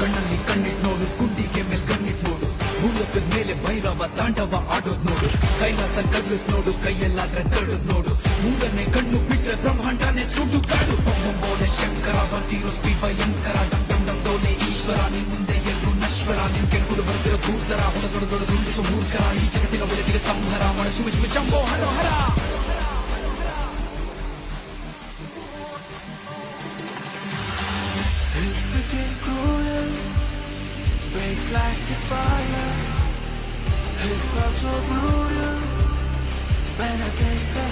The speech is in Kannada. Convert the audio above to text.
ಕಣ್ಣಲ್ಲಿ ಕಣ್ಣಿಟ್ ನೋಡು, ಗುಂಡಿಗೆ ಮೇಲ್ ಕಣ್ಣಿಟ್ ನೋಡು, ಭೂಲೋಕದ ಮೇಲೆ ಭೈರವ ತಾಂಡವ ಆಡೋದ್ ನೋಡು, ಕೈಲಾಸ ಕಗ್ಲಿಸ್ ನೋಡು, ಕೈಯಲ್ಲಾದ್ರೆ ತಡದ್ ನೋಡು, ಮುಂಗನೆ ಕಣ್ಣು ಬಿಟ್ರೆ ಬ್ರಹ್ಮಾಂಡನೇ ಸುಡು ಕಾಡು. ಬೊಂಬೋಲೆ ಶಂಕರ ಬರ್ತಿರೋ ಸ್ಪೀಡ್ ಭಯಂಕರ, ಡಂ ಡಂ ಡಂ ಡೋಲೆ ಈಶ್ವರ, ನಿನ್ ಮುಂದೆ ಎಲ್ರು ನಶ್ವರ, ನಿನ್ ಕೆಣಕುಡು ಬರ್ತಿರೋ ದೂರ್ತರ, ಹೊಲ ದೊಡ್ಡ ದೊಡ್ಡ ದುಂಡಿಸೋ ಮೂರ್ಖರ, ಈ ಜಗತ್ತಿನ ಒಳಗಿಗೆ ಸಂಹಾರ ಮಾಡ ಶಿವ ಶಿವ ಶಂಭೋ ಹರ ಹರ. It's freaking cruel, breaks like the fire. His love so brutal, when I take a